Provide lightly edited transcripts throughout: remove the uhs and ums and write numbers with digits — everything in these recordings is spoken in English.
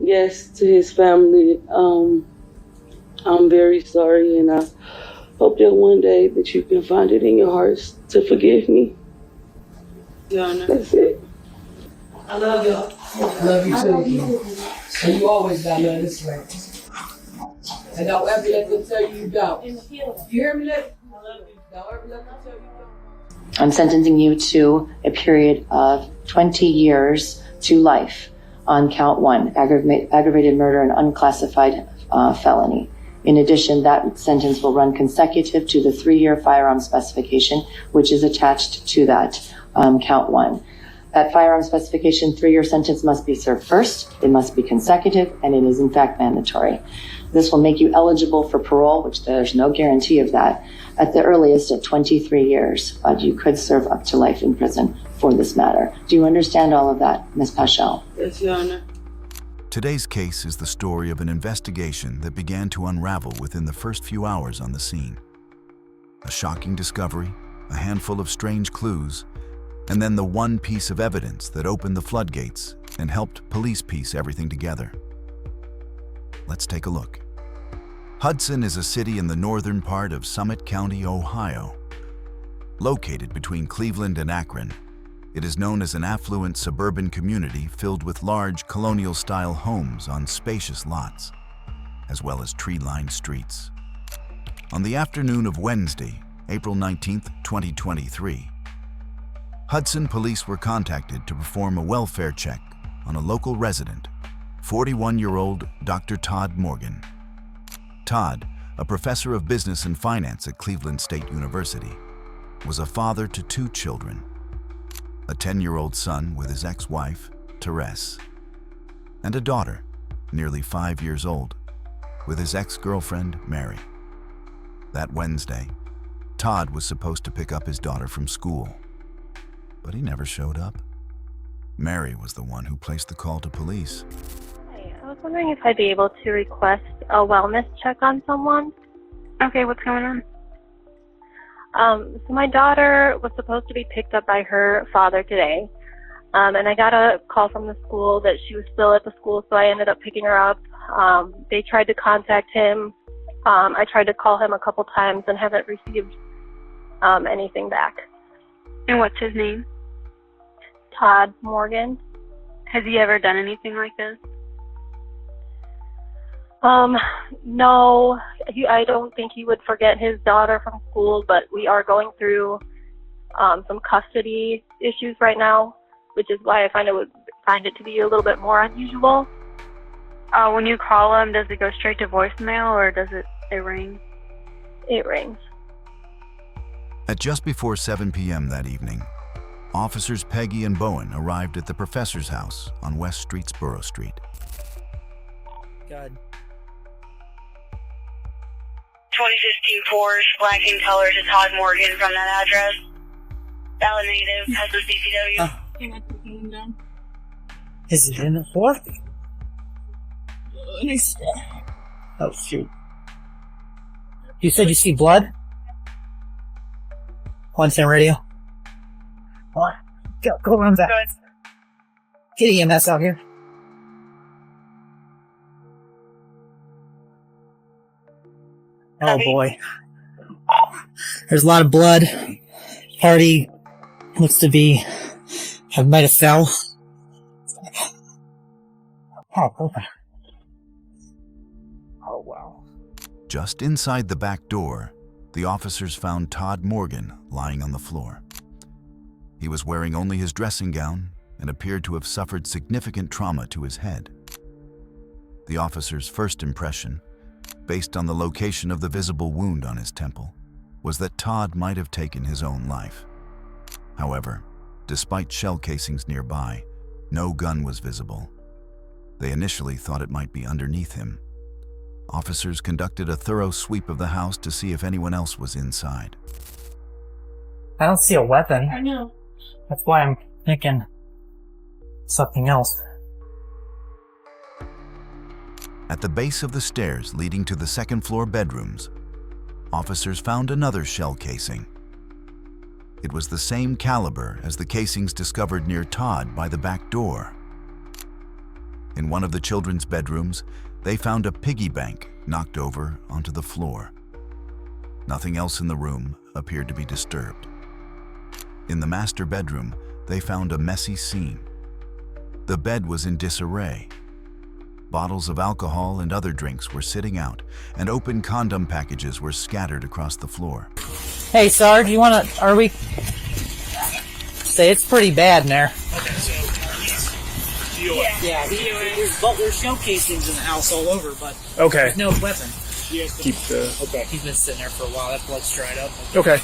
yes, to his family, I'm very sorry, and I hope that one day that you can find it in your hearts to forgive me. That's it. I love y'all. I love you too. And you always got love this way. And don't ever let them tell you you don't. You hear me? I love you. Don't ever let them tell you you don't. I'm sentencing you to a period of 20 years to life on count 1, aggravated murder and unclassified felony. In addition, that sentence will run consecutive to the 3-year firearm specification, which is attached to that count 1. That firearm specification 3-year sentence must be served first, it must be consecutive, and it is in fact mandatory. This will make you eligible for parole, which there's no guarantee of that, at the earliest at 23 years, but you could serve up to life in prison for this matter. Do you understand all of that, Ms. Paschal? Yes, Your Honor. Today's case is the story of an investigation that began to unravel within the first few hours on the scene. A shocking discovery, a handful of strange clues, and then the one piece of evidence that opened the floodgates and helped police piece everything together. Let's take a look. Hudson is a city in the northern part of Summit County, Ohio. Located between Cleveland and Akron, it is known as an affluent suburban community filled with large colonial-style homes on spacious lots, as well as tree-lined streets. On the afternoon of Wednesday, April 19, 2023, Hudson police were contacted to perform a welfare check on a local resident, 41-year-old Dr. Todd Morgan. Todd, a professor of business and finance at Cleveland State University, was a father to 2 children, a 10-year-old son with his ex-wife, Terreionna, and a daughter, nearly 5 years old, with his ex-girlfriend, Mary. That Wednesday, Todd was supposed to pick up his daughter from school, but he never showed up. Mary was the one who placed the call to police. Hi, I was wondering if I'd be able to request a wellness check on someone. Okay, what's going on? So my daughter was supposed to be picked up by her father today, and I got a call from the school that she was still at the school, so I ended up picking her up. They tried to contact him. I tried to call him a couple times and haven't received anything back. And what's his name? Todd Morgan. Has he ever done anything like this? No, I don't think he would forget his daughter from school, but we are going through some custody issues right now, which is why I find it to be a little bit more unusual. When you call him, does it go straight to voicemail or does it ring? It rings. At just before 7 p.m. that evening, officers Peggy and Bowen arrived at the professor's house on West Streetsboro Street. God. 2015 Porsche, black in color, to Todd Morgan from that address. Valid native, has the CCW. Can I take him down? Is it in the what? Oh, shoot. You said you see blood? 110 radio. What? Go around that. Get EMS out here. Oh boy. There's a lot of blood. Party looks to be, might have fell. Oh, okay. Oh, wow. Just inside the back door, the officers found Todd Morgan lying on the floor. He was wearing only his dressing gown and appeared to have suffered significant trauma to his head. The officer's first impression, based on the location of the visible wound on his temple, was that Todd might have taken his own life. However, despite shell casings nearby, no gun was visible. They initially thought it might be underneath him. Officers conducted a thorough sweep of the house to see if anyone else was inside. I don't see a weapon. I know. That's why I'm thinking something else. At the base of the stairs leading to the second-floor bedrooms, officers found another shell casing. It was the same caliber as the casings discovered near Todd by the back door. In one of the children's bedrooms, they found a piggy bank knocked over onto the floor. Nothing else in the room appeared to be disturbed. In the master bedroom, they found a messy scene. The bed was in disarray. Bottles of alcohol and other drinks were sitting out, and open condom packages were scattered across the floor. Hey, Sarge, do you want to, are we? Say it's pretty bad in there. Okay, so There's shell casings in the house all over, but okay. there's no weapon. Keep the okay. He's been sitting there for a while. That blood's dried up. Okay.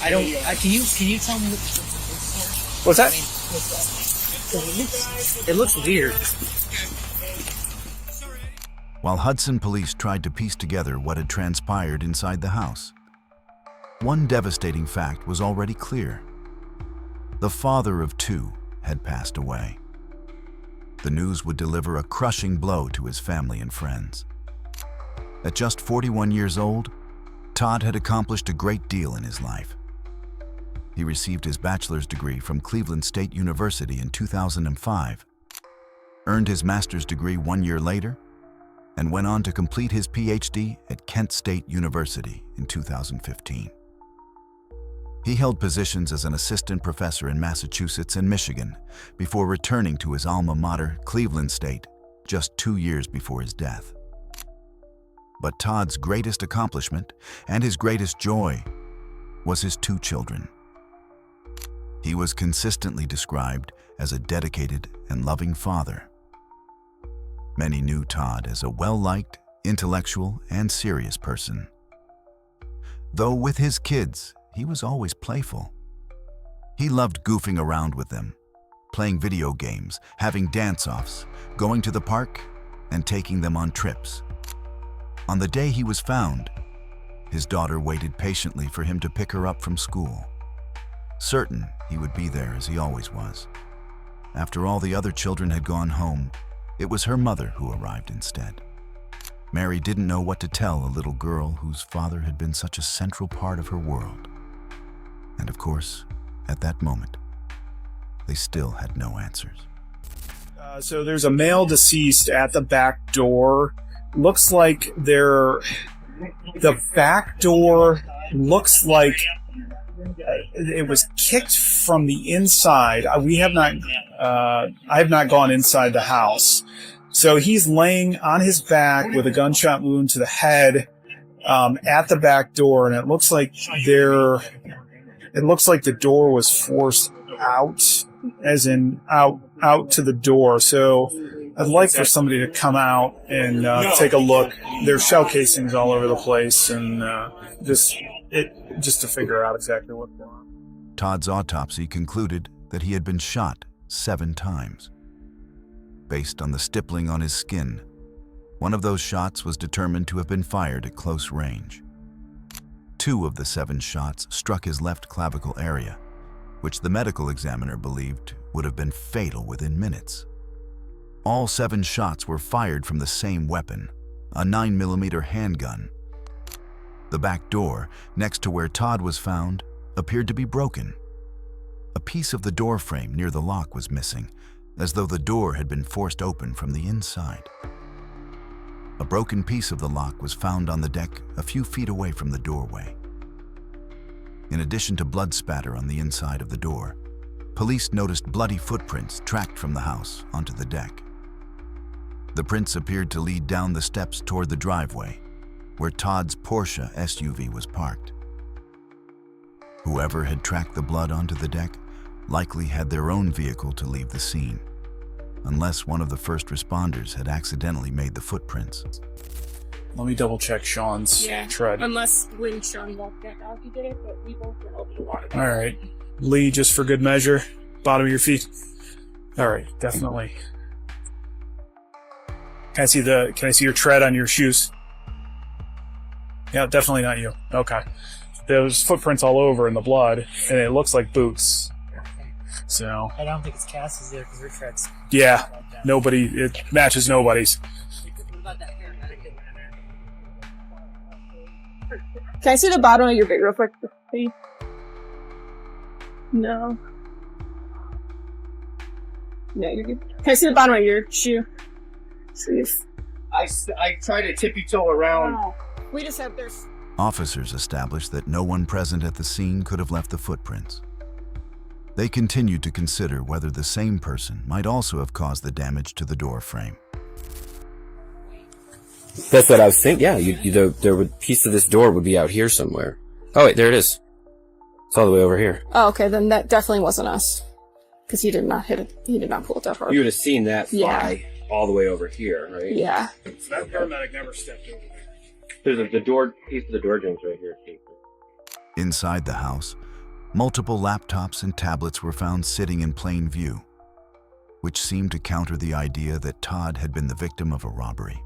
Can you tell me What's that? It looks weird. While Hudson police tried to piece together what had transpired inside the house, one devastating fact was already clear. The father of two had passed away. The news would deliver a crushing blow to his family and friends. At just 41 years old, Todd had accomplished a great deal in his life. He received his bachelor's degree from Cleveland State University in 2005, earned his master's degree 1 year later, and went on to complete his PhD at Kent State University in 2015. He held positions as an assistant professor in Massachusetts and Michigan before returning to his alma mater, Cleveland State, just 2 years before his death. But Todd's greatest accomplishment and his greatest joy was his two children. He was consistently described as a dedicated and loving father. Many knew Todd as a well-liked, intellectual, and serious person. Though with his kids, he was always playful. He loved goofing around with them, playing video games, having dance-offs, going to the park, and taking them on trips. On the day he was found, his daughter waited patiently for him to pick her up from school, certain he would be there as he always was. After all the other children had gone home, it was her mother who arrived instead. Mary didn't know what to tell a little girl whose father had been such a central part of her world. And of course, at that moment, they still had no answers. So there's a male deceased at the back door. Looks like the back door looks like it was kicked from the inside. I have not gone inside the house. So he's laying on his back with a gunshot wound to the head at the back door, and it looks like the door was forced out, as in out to the door. So I'd like for somebody to come out and take a look. There's shell casings all over the place, and just to figure out exactly what's going on. Todd's autopsy concluded that he had been shot 7 times. Based on the stippling on his skin, one of those shots was determined to have been fired at close range. 2 of the 7 shots struck his left clavicle area, which the medical examiner believed would have been fatal within minutes. All 7 shots were fired from the same weapon, a 9mm handgun. The back door, next to where Todd was found, appeared to be broken. A piece of the door frame near the lock was missing, as though the door had been forced open from the inside. A broken piece of the lock was found on the deck a few feet away from the doorway. In addition to blood spatter on the inside of the door, police noticed bloody footprints tracked from the house onto the deck. The prints appeared to lead down the steps toward the driveway, where Todd's Porsche SUV was parked. Whoever had tracked the blood onto the deck likely had their own vehicle to leave the scene, unless one of the first responders had accidentally made the footprints. Let me double check Sean's tread. Unless when Sean walked back out, he did it, but we both were open water. All right. Lee, just for good measure, bottom of your feet. All right, definitely. Can I see your tread on your shoes? Yeah, definitely not you. Okay. There's footprints all over in the blood, and it looks like boots. So. I don't think it's Cassie's either, because her tread's... Yeah, it matches nobody's. Can I see the bottom of your boot real quick, please? No. Yeah, you're good. Can I see the bottom of your shoe? Please. I try to tippy-toe around. Wow. We just have there's. Officers established that no one present at the scene could have left the footprints. They continued to consider whether the same person might also have caused the damage to the door frame. That's what I was thinking. Yeah, the piece of this door would be out here somewhere. Oh wait, there it is. It's all the way over here. Oh, okay, then that definitely wasn't us. Because he did not hit it. He did not pull it that hard. You would have seen that fly all the way over here, right? Yeah. So that paramedic never stepped over there. There's the door, piece of the door jambs right here. Inside the house, multiple laptops and tablets were found sitting in plain view, which seemed to counter the idea that Todd had been the victim of a robbery.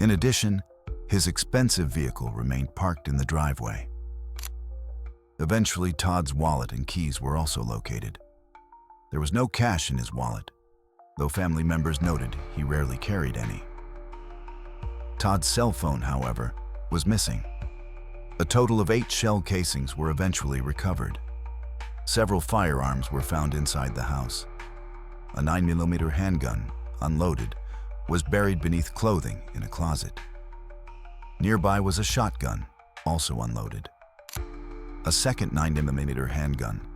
In addition, his expensive vehicle remained parked in the driveway. Eventually, Todd's wallet and keys were also located. There was no cash in his wallet, though family members noted he rarely carried any. Todd's cell phone, however, was missing. A total of 8 shell casings were eventually recovered. Several firearms were found inside the house. A 9mm handgun, unloaded, was buried beneath clothing in a closet. Nearby was a shotgun, also unloaded. A second 9mm handgun,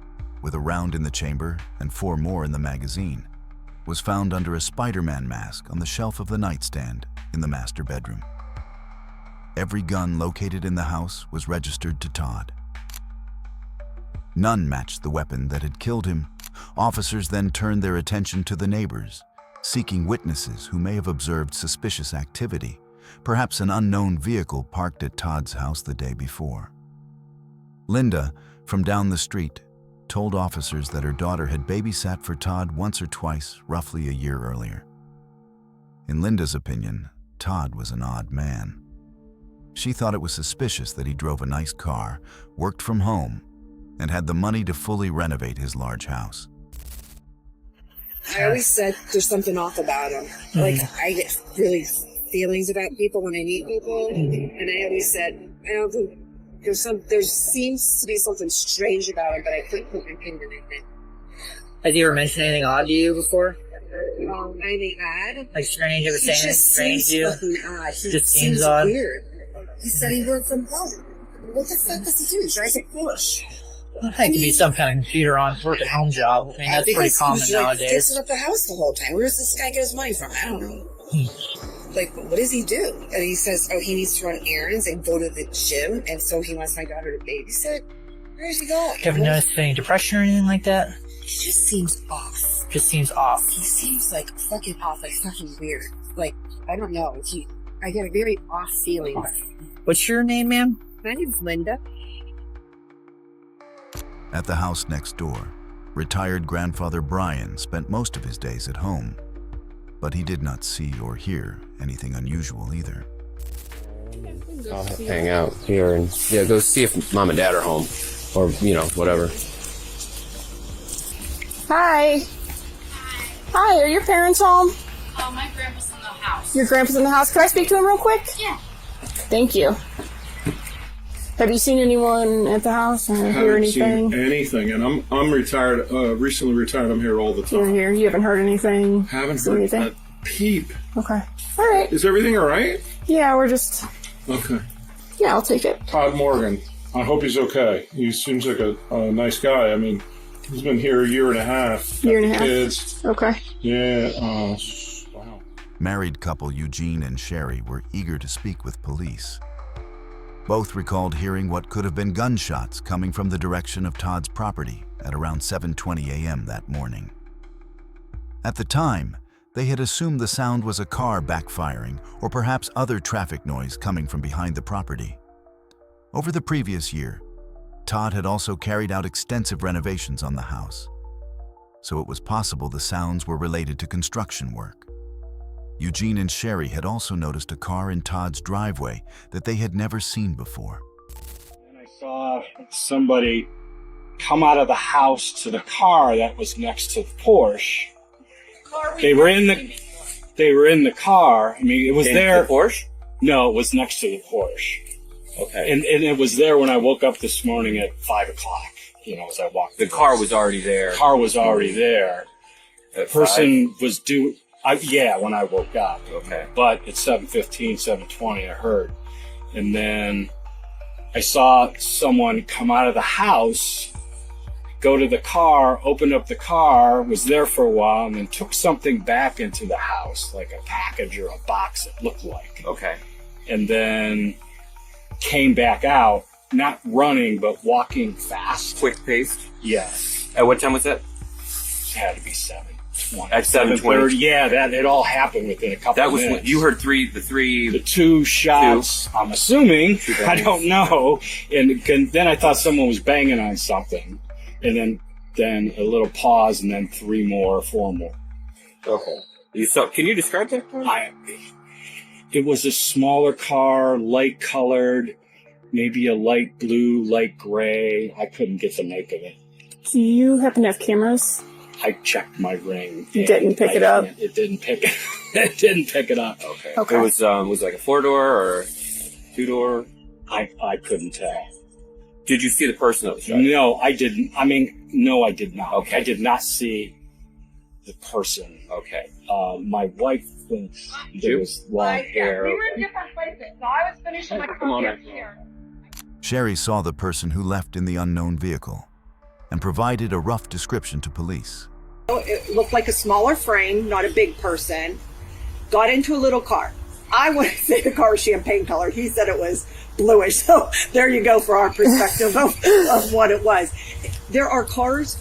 with a round in the chamber and 4 more in the magazine, was found under a Spider-Man mask on the shelf of the nightstand in the master bedroom. Every gun located in the house was registered to Todd. None matched the weapon that had killed him. Officers then turned their attention to the neighbors, seeking witnesses who may have observed suspicious activity, perhaps an unknown vehicle parked at Todd's house the day before. Linda, from down the street, told officers that her daughter had babysat for Todd once or twice, roughly a year earlier. In Linda's opinion, Todd was an odd man. She thought it was suspicious that he drove a nice car, worked from home, and had the money to fully renovate his large house. I always said there's something off about him. Like, I get really feelings about people when I meet people, and I always said, I don't think there seems to be something strange about him, but I couldn't put my finger on it. Has he ever mentioned anything odd to you before? Anything odd? Like strange, ever saying anything strange to you? Fucking odd. He just seems odd. Weird. He said he worked from home. What the fuck does he do? Drive a Porsche. I think it'd be some kind of computer on work at home job. I mean, that's pretty common nowadays. Fixing up the house the whole time. Where does this guy get his money from? I don't know. Like, what does he do? And he says, oh, he needs to run errands and go to the gym, and so he wants my daughter to babysit. Where's he going? Haven't noticed any depression or anything like that? He just seems off. Just seems off. He seems like fucking off, like fucking weird. Like, I don't know. I get a very off feeling. What's your name, ma'am? My name's Linda. At the house next door, retired grandfather Brian spent most of his days at home, but he did not see or hear anything unusual either. I'll hang out here and go see if mom and dad are home, or whatever. Hi. Hi, are your parents home? Oh, my grandpa's in the house. Your grandpa's in the house. Can I speak to him real quick? Yeah. Thank you. Have you seen anyone at the house or hear anything? Seen anything, and I'm retired. Recently retired. I'm here all the time. You're here. You haven't heard anything. Haven't heard anything. a peep. Okay. All right. Is everything all right? Yeah, we're just. Okay. Yeah, I'll take it. Todd Morgan. I hope he's okay. He seems like a nice guy. I mean, he's been here a year and a half. Year and a half. Kids. Okay. Yeah. Wow. Married couple Eugene and Sherry were eager to speak with police. Both recalled hearing what could have been gunshots coming from the direction of Todd's property at around 7:20 a.m. that morning. At the time, they had assumed the sound was a car backfiring or perhaps other traffic noise coming from behind the property. Over the previous year, Todd had also carried out extensive renovations on the house, so it was possible the sounds were related to construction work. Eugene and Sherry had also noticed a car in Todd's driveway that they had never seen before. And I saw somebody come out of the house to the car that was next to the Porsche. They were in the car. I mean, it was there. The Porsche? No, it was next to the Porsche. Okay. And it was there when I woke up this morning at 5 o'clock. As I walked. The car was already there. The car was already there. Person was due. When I woke up. Okay. But at 7:15, 7:20, I heard. And then I saw someone come out of the house, go to the car, opened up the car, was there for a while, and then took something back into the house, like a package or a box, it looked like. Okay. And then came back out, not running, but walking fast. Quick paced? Yes. At what time was that? It had to be 7:20. At 7:20. Yeah, that it all happened within a couple That of was minutes. when you heard the two shots. I'm assuming. I don't know. And then I thought someone was banging on something, and then a little pause, and then 3 more, 4 more. Okay. Can you describe that car? It was a smaller car, light colored, maybe a light blue, light gray. I couldn't get the make of it. Do you happen to have cameras? I checked my ring. You didn't pick it up? It didn't pick it. It didn't pick it up. Okay. Okay. It was it like a 4-door or 2-door? I couldn't tell. Did you see the person that was driving? No, I didn't. No, I did not. Okay. I did not see the person. Okay. My wife thinks there was long hair. We were in different places. So I was finishing my coffee here. Sherry saw the person who left in the unknown vehicle and provided a rough description to police. It looked like a smaller frame, not a big person. Got into a little car. I wouldn't say the car was champagne color. He said it was bluish. So there you go for our perspective of what it was. There are cars.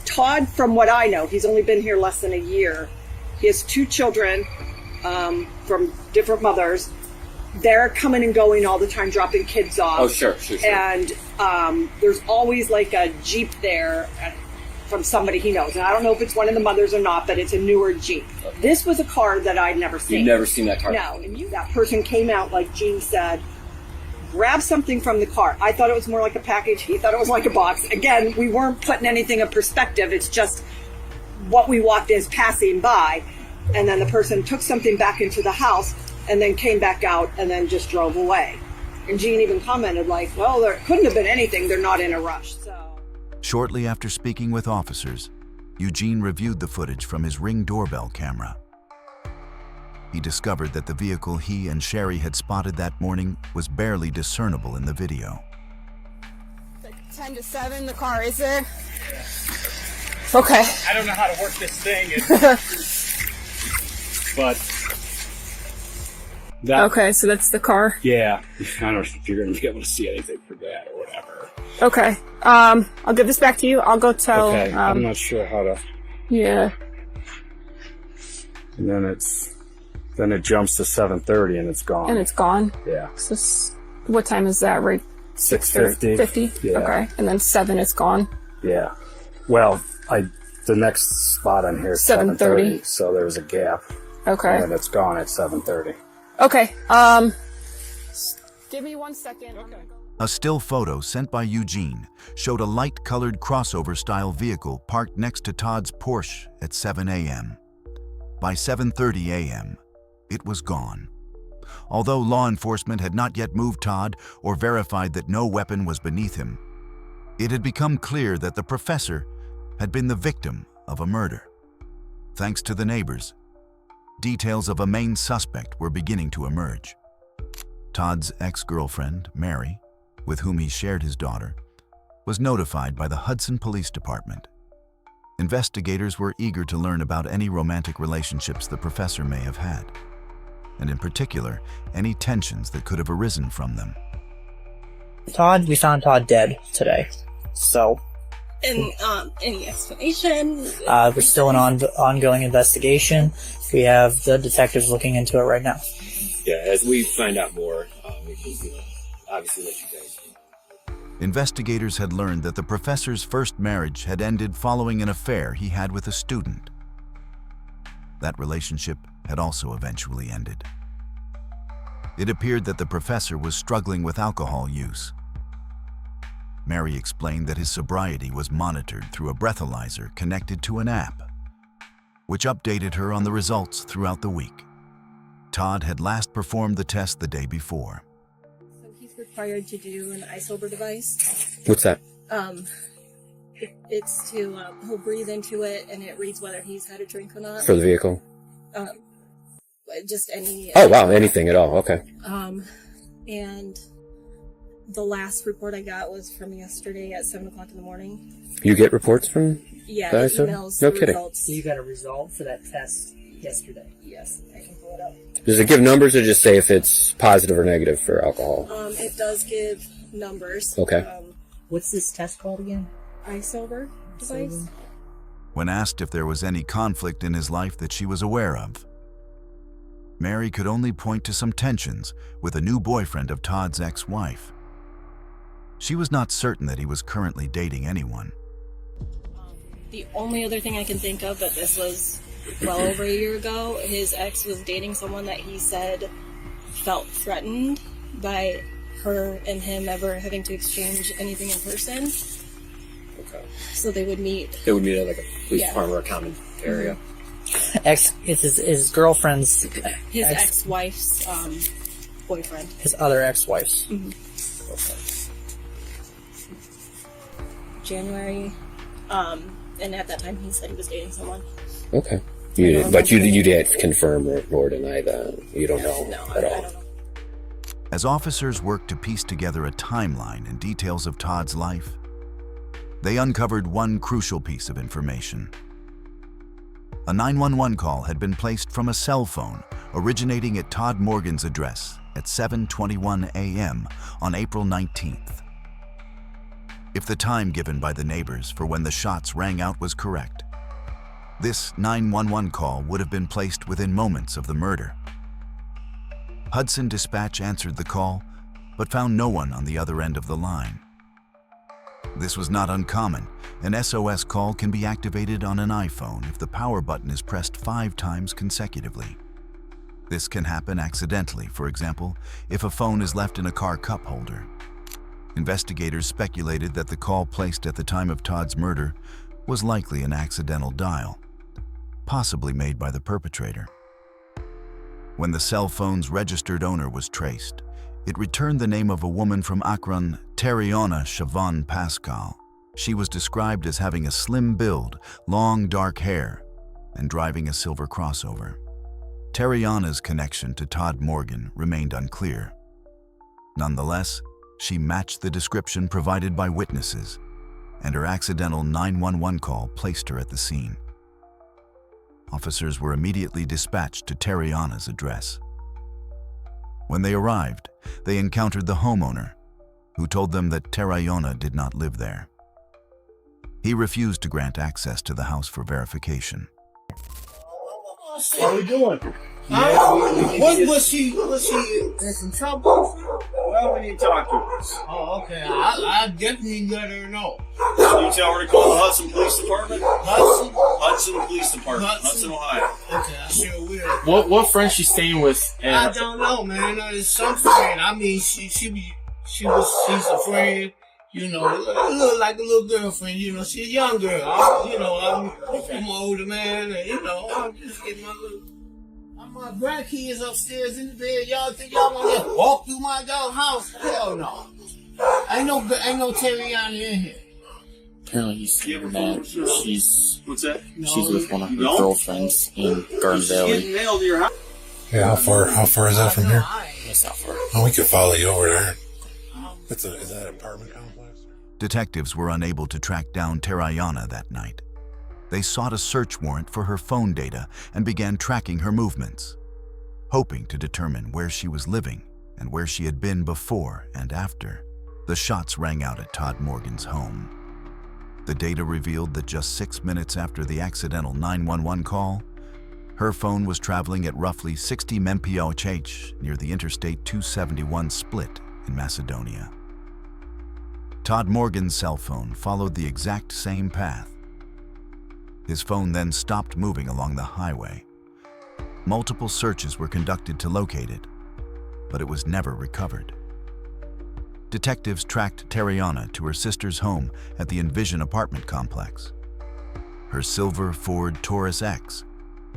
Todd, from what I know, he's only been here less than a year. He has 2 children from different mothers. They're coming and going all the time, dropping kids off. Oh, sure. And there's always like a Jeep there from somebody he knows. And I don't know if it's one of the mothers or not, but it's a newer Jeep. Okay. This was a car that I'd never seen. You've never seen that car? No. And that person came out, like Jean said, grabbed something from the car. I thought it was more like a package. He thought it was like a box. Again, we weren't putting anything in perspective. It's just what we walked as passing by. And then the person took something back into the house and then came back out and then just drove away. And Jean even commented like, well, there couldn't have been anything. They're not in a rush. So. Shortly after speaking with officers, Eugene reviewed the footage from his Ring doorbell camera. He discovered that the vehicle he and Sherry had spotted that morning was barely discernible in the video. Like 10 to 7, the car is there? Okay. I don't know how to work this thing. But that. Okay, so that's the car. Yeah. I don't know if you're going to be able to see anything for that or whatever. Okay. I'll give this back to you. I'll go tell. Okay. I'm not sure how to. Yeah. And then it jumps to 7:30 and it's gone. And it's gone. Yeah. So what time is that? Right. 6:50. 50. Yeah. Okay. And then 7, it's gone. Yeah. Well, the next spot on here is 7:30. So there's a gap. Okay. And then it's gone at 7:30. Okay. Give me 1 second. Okay. A still photo sent by Eugene showed a light-colored crossover-style vehicle parked next to Todd's Porsche at 7 a.m. By 7:30 a.m., it was gone. Although law enforcement had not yet moved Todd or verified that no weapon was beneath him, it had become clear that the professor had been the victim of a murder. Thanks to the neighbors, details of a main suspect were beginning to emerge. Todd's ex-girlfriend, Mary, with whom he shared his daughter, was notified by the Hudson Police Department. Investigators were eager to learn about any romantic relationships the professor may have had, and in particular, any tensions that could have arisen from them. We found Todd dead today, so... And any explanation? We're still in ongoing investigation. We have the detectives looking into it right now. Yeah, as we find out more, we can obviously let you guys know. Investigators had learned that the professor's first marriage had ended following an affair he had with a student. That relationship had also eventually ended. It appeared that the professor was struggling with alcohol use. Mary explained that his sobriety was monitored through a breathalyzer connected to an app, which updated her on the results throughout the week. Todd had last performed the test the day before. So he's required to do an eye sober device. What's that? It's to, he'll breathe into it and it reads whether he's had a drink or not. For the vehicle? Just any. Oh, wow, anything at all, okay. And the last report I got was from yesterday at 7 o'clock in the morning. You get reports from? Yeah, guys? emails. No kidding. Results. You got a result for that test yesterday? Yes, I can pull it up. Does it give numbers or just say if it's positive or negative for alcohol? It does give numbers. Okay. What's this test called again? iSober device. When asked if there was any conflict in his life that she was aware of, Mary could only point to some tensions with a new boyfriend of Todd's ex-wife. She was not certain that he was currently dating anyone. The only other thing I can think of, but this was well over a year ago, his ex was dating someone that he said felt threatened by her and him ever having to exchange anything in person. Okay. So they would meet. They would meet at like a police department or a common area. It's his girlfriend's... His ex-wife's boyfriend. His other ex-wife's. Mm-hmm. Okay. January. And at that time he said he was dating someone. Okay. But you did confirm or deny that? You don't know at all? I don't know. As officers worked to piece together a timeline and details of Todd's life, they uncovered one crucial piece of information. A 911 call had been placed from a cell phone originating at Todd Morgan's address at 7:21 a.m. on April 19th. If the time given by the neighbors for when the shots rang out was correct, this 911 call would have been placed within moments of the murder. Hudson Dispatch answered the call, but found no one on the other end of the line. This was not uncommon. An SOS call can be activated on an iPhone if the power button is pressed 5 times consecutively. This can happen accidentally, for example, if a phone is left in a car cup holder. Investigators speculated that the call placed at the time of Todd's murder was likely an accidental dial, possibly made by the perpetrator. When the cell phone's registered owner was traced, it returned the name of a woman from Akron, Terreionna Shavonn Paschal. She was described as having a slim build, long dark hair, and driving a silver crossover. Terreionna's connection to Todd Morgan remained unclear. Nonetheless, she matched the description provided by witnesses, and her accidental 911 call placed her at the scene. Officers were immediately dispatched to Terreionna's address. When they arrived, they encountered the homeowner, who told them that Terreionna did not live there. He refused to grant access to the house for verification. What are we doing? Was she in some trouble? Well, we need to talk to her. Oh, okay. I definitely let her know. Can you tell her to call the Hudson Police Department? Hudson? Hudson Police Department, Hudson, Ohio. Okay, I sure will. What friend she's staying with? I don't know, man. It's some friend. I mean, she's a friend. You know, look like a little girlfriend. You know, she's a young girl. I'm an older man, and I'm just getting my grandkids upstairs in the bed. Y'all think y'all gonna just walk through my dog house? Hell no. Ain't no Terreionna in here. Apparently he's saying that she's with one of her girlfriends in Garden Valley. Yeah, how far is that from here? It's not far. Oh, we could follow you over there. Is that an apartment complex? Detectives were unable to track down Terreionna that night. They sought a search warrant for her phone data and began tracking her movements, hoping to determine where she was living and where she had been before and after the shots rang out at Todd Morgan's home. The data revealed that just 6 minutes after the accidental 911 call, her phone was traveling at roughly 60 mph near the Interstate 271 split in Macedonia. Todd Morgan's cell phone followed the exact same path. His phone then stopped moving along the highway. Multiple searches were conducted to locate it, but it was never recovered. Detectives tracked Terreionna to her sister's home at the Envision apartment complex. Her silver Ford Taurus X,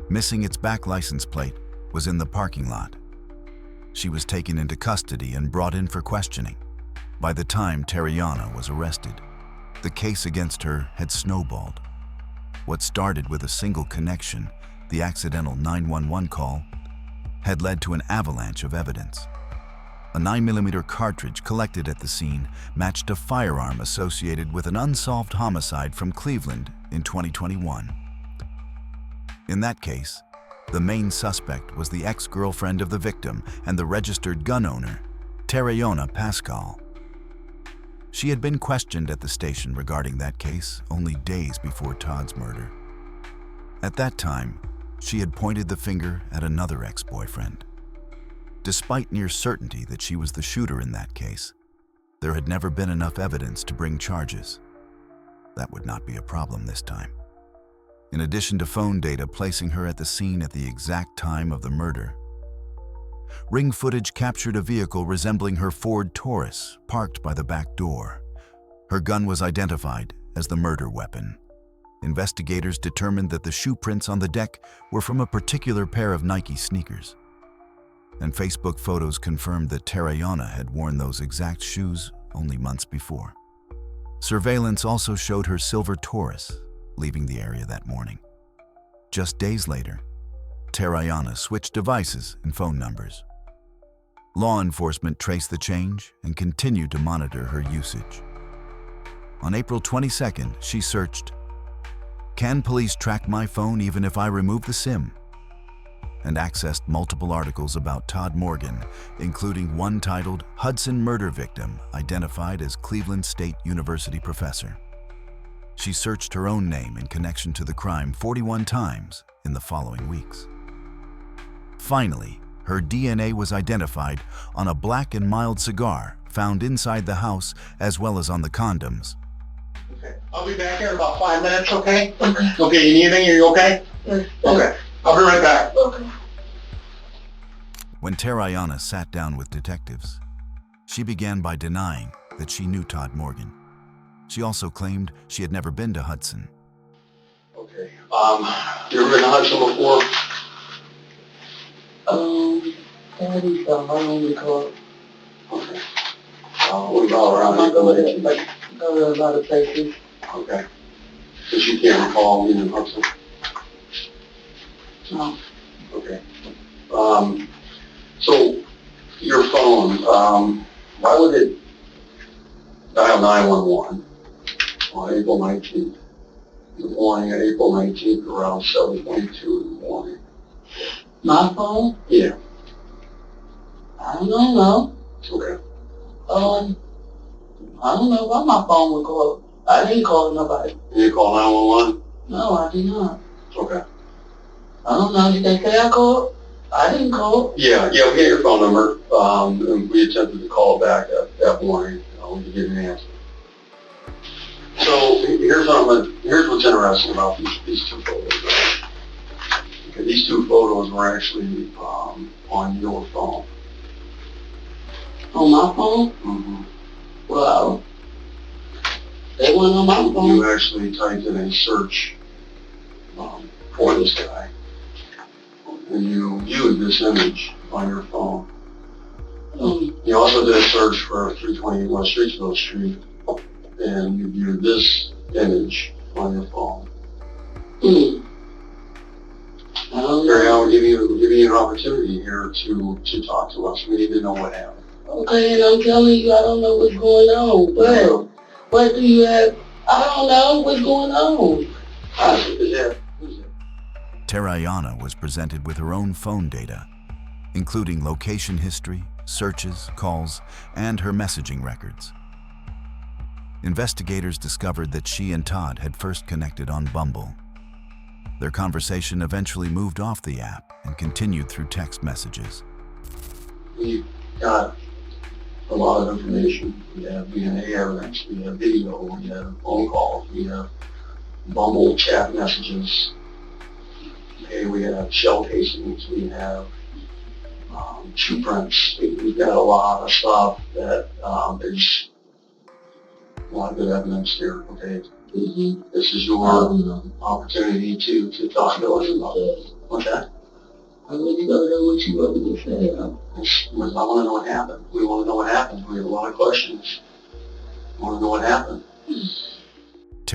missing its back license plate, was in the parking lot. She was taken into custody and brought in for questioning. By the time Terreionna was arrested, The case against her had snowballed. What started with a single connection, the accidental 911 call, had led to an avalanche of evidence. A 9mm cartridge collected at the scene matched a firearm associated with an unsolved homicide from Cleveland in 2021. In that case, the main suspect was the ex-girlfriend of the victim and the registered gun owner, Terreionna Paschal. She had been questioned at the station regarding that case only days before Todd's murder. At that time, she had pointed the finger at another ex-boyfriend. Despite near certainty that she was the shooter in that case, there had never been enough evidence to bring charges. That would not be a problem this time. In addition to phone data placing her at the scene at the exact time of the murder, ring footage captured a vehicle resembling her Ford Taurus parked by the back door. Her gun was identified as the murder weapon. Investigators determined that the shoe prints on the deck were from a particular pair of Nike sneakers. And Facebook photos confirmed that Terreionna had worn those exact shoes only months before. Surveillance also showed her silver Taurus leaving the area that morning. Just days later, Terreionna switched devices and phone numbers. Law enforcement traced the change and continued to monitor her usage. On April 22nd, she searched, "Can police track my phone even if I remove the SIM?" and accessed multiple articles about Todd Morgan, including one titled "Hudson Murder Victim Identified as Cleveland State University Professor." She searched her own name in connection to the crime 41 times in the following weeks. Finally, her DNA was identified on a black and mild cigar found inside the house as well as on the condoms. Okay. I'll be back here in about 5 minutes, okay? Okay, you need anything? Are you okay? Okay. I'll be right back. Okay. When Terreionna sat down with detectives, she began by denying that she knew Todd Morgan. She also claimed she had never been to Hudson. Okay. You ever been to Hudson before? I think so. I don't recall. Okay. What about around April? Like, go to a lot of places. Okay. But you can't recall being in Hudson? No. Okay. So, your phone, why would it dial 911 on April 19th? In the morning, at April 19th, around 7:22 in the morning. My phone? Yeah. I don't know. Okay. I don't know why my phone would call. I didn't call nobody. You didn't call 911? No, I did not. Okay. I don't know. Did they say I called? I didn't call. Yeah, we got your phone number. And we attempted to call back that morning. We didn't get an answer. So here's what's interesting about these two photos. Right? Okay, these two photos were actually on your phone. On my phone? Mm-hmm. Well, they weren't on my phone. You actually typed in a search for this guy, and you viewed this image on your phone. You also did a search for 320 West Streetsville Street, and you viewed this image on your phone. Terreionna, we're giving you an opportunity here to talk to us. We need to know what happened. Okay, and I'm telling you, I don't know what's going on. But what do you have? I don't know what's going on. Terreionna was presented with her own phone data, including location history, searches, calls, and her messaging records. Investigators discovered that she and Todd had first connected on Bumble. Their conversation eventually moved off the app and continued through text messages. We got a lot of information. We have DNA evidence, we have video, we have phone calls, we have Bumble chat messages. Okay, we have shell casings, we have shoe prints. We've got a lot of stuff that is a lot of good evidence here. Okay, this is your opportunity to talk to us about this. Okay. I really don't know what you want me to say. I want to know what happened. We want to know what happened. We have a lot of questions. I want to know what happened.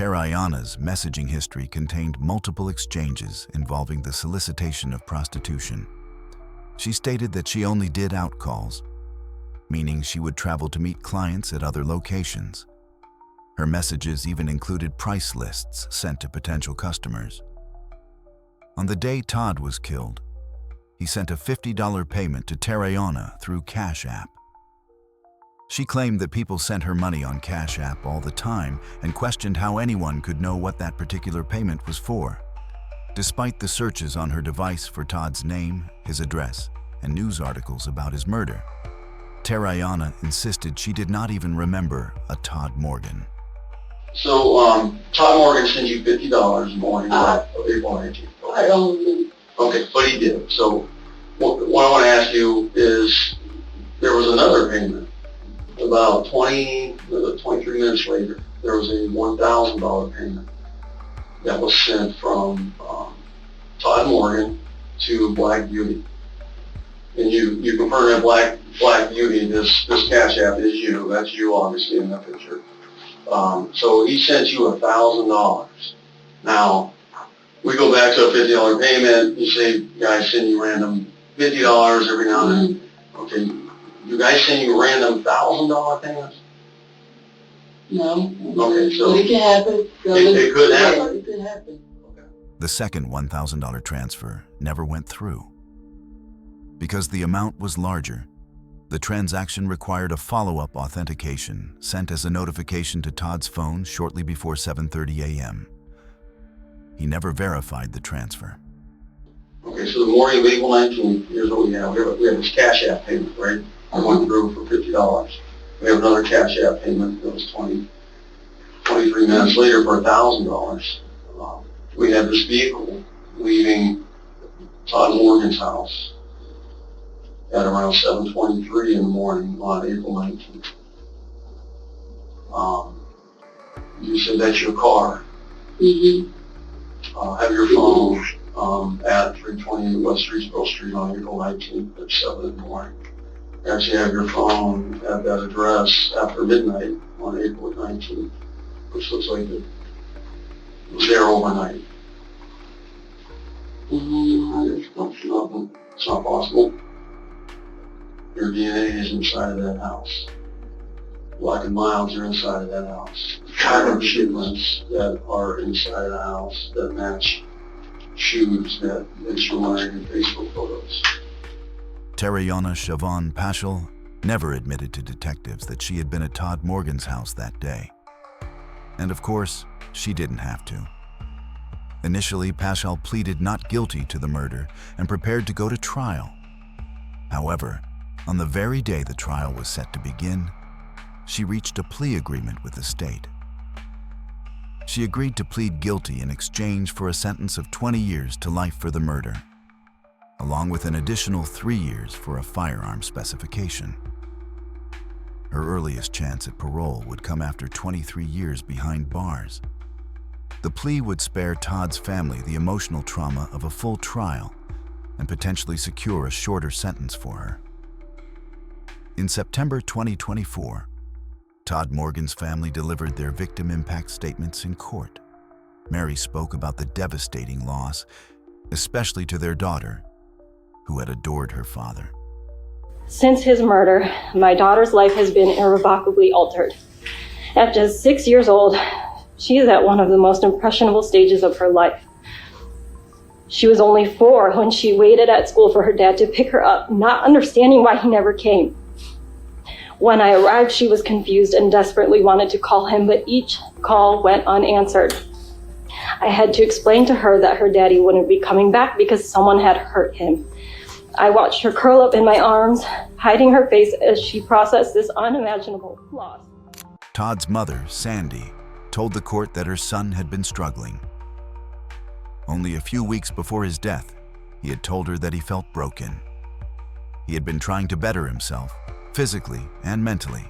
Terreionna's messaging history contained multiple exchanges involving the solicitation of prostitution. She stated that she only did out calls, meaning she would travel to meet clients at other locations. Her messages even included price lists sent to potential customers. On the day Todd was killed, he sent a $50 payment to Terreionna through Cash App. She claimed that people sent her money on Cash App all the time and questioned how anyone could know what that particular payment was for. Despite the searches on her device for Todd's name, his address, and news articles about his murder, Terreionna insisted she did not even remember a Todd Morgan. So, Todd Morgan sent you $50 in the morning of April 19th. I don't. Okay, but he did. So, what I want to ask you is, there was another payment. About 23 minutes later, there was a $1,000 payment that was sent from Todd Morgan to Black Beauty. And you confirm that Black Beauty, this Cash App is you. That's you, obviously, in that picture. So he sent you $1,000. Now, we go back to a $50 payment. You say, guys send you random $50 every now and then. Okay, you guys send you random $1,000 payments? No. Okay, so but it can happen. It could happen. Yeah, it could happen. The second $1,000 transfer never went through. Because the amount was larger, the transaction required a follow-up authentication sent as a notification to Todd's phone shortly before 7:30 a.m. He never verified the transfer. Okay, so the morning of April 19th, here's what we have. We have this Cash App payment, right? I went through for $50. We have another Cash App payment that was 23 minutes later for $1,000. We have this vehicle leaving Todd Morgan's house at around 7:23 in the morning on April 19th. You said that's your car. Mm-hmm. Have your phone at 328 West Streetsboro Street on April 19th at 7 in the morning. Actually have your phone at that address after midnight on April 19th, which looks like it was there overnight. It's not possible. Your DNA is inside of that house. Black and Miles are inside of that house. Tire shipments that are inside of the house that match shoes that you're wearing in Facebook photos. Terreionna Shavonn Paschal never admitted to detectives that she had been at Todd Morgan's house that day. And of course, she didn't have to. Initially, Paschal pleaded not guilty to the murder and prepared to go to trial. However, on the very day the trial was set to begin, she reached a plea agreement with the state. She agreed to plead guilty in exchange for a sentence of 20 years to life for the murder, along with an additional 3 years for a firearm specification. Her earliest chance at parole would come after 23 years behind bars. The plea would spare Todd's family the emotional trauma of a full trial and potentially secure a shorter sentence for her. In September 2024, Todd Morgan's family delivered their victim impact statements in court. Mary spoke about the devastating loss, especially to their daughter, who had adored her father. Since his murder, my daughter's life has been irrevocably altered. At just 6 years old, she is at one of the most impressionable stages of her life. She was only 4 when she waited at school for her dad to pick her up, not understanding why he never came. When I arrived, she was confused and desperately wanted to call him, but each call went unanswered. I had to explain to her that her daddy wouldn't be coming back because someone had hurt him. I watched her curl up in my arms, hiding her face as she processed this unimaginable loss. Todd's mother, Sandy, told the court that her son had been struggling. Only a few weeks before his death, he had told her that he felt broken. He had been trying to better himself, physically and mentally,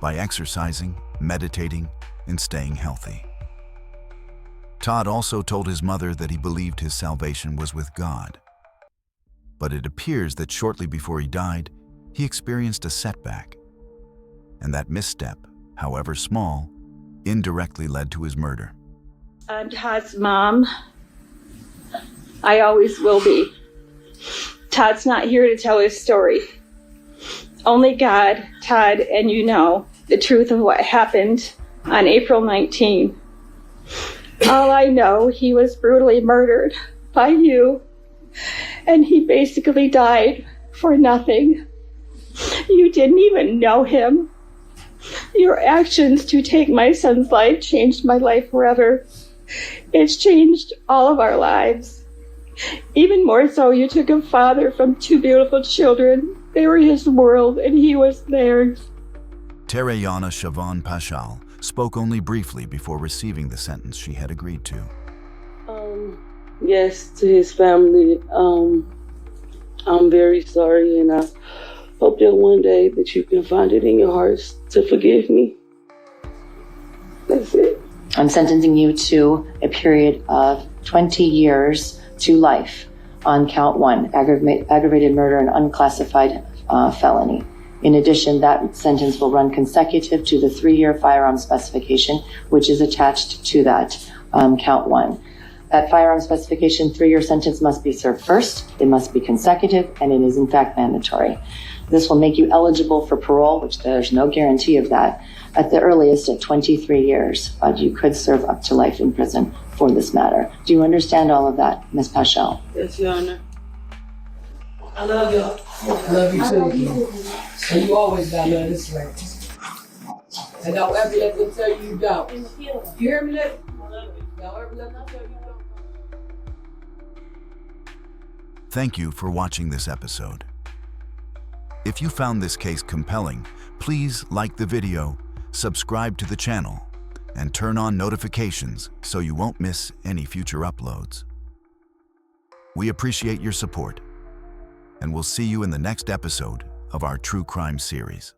by exercising, meditating, and staying healthy. Todd also told his mother that he believed his salvation was with God. But it appears that shortly before he died, he experienced a setback. And that misstep, however small, indirectly led to his murder. I'm Todd's mom. I always will be. Todd's not here to tell his story. Only God, Todd, and you know the truth of what happened on April 19. All I know, he was brutally murdered by you, and he basically died for nothing. You didn't even know him. Your actions to take my son's life changed my life forever. It's changed all of our lives. Even more so, you took a father from two beautiful children. They were his world, and he was theirs. Terreionna Shavonn Paschal spoke only briefly before receiving the sentence she had agreed to. Yes, to his family. I'm very sorry, and I hope that one day that you can find it in your hearts to forgive me. That's it. I'm sentencing you to a period of 20 years to life on count 1, aggravated murder and unclassified felony. In addition, that sentence will run consecutive to the 3-year firearm specification, which is attached to that count 1. That firearm specification 3-year sentence must be served first, it must be consecutive, and it is in fact mandatory. This will make you eligible for parole, which there's no guarantee of that, at the earliest at 23 years, but you could serve up to life in prison for this matter. Do you understand all of that, Ms. Paschal? Yes, Your Honor. I love y'all. I love you too. And you always got love this way. And don't ever let them tell you you don't. You hear me, Liz? Don't ever let them tell you you don't. Thank you for watching this episode. If you found this case compelling, please like the video, subscribe to the channel, and turn on notifications so you won't miss any future uploads. We appreciate your support, and we'll see you in the next episode of our True Crime series.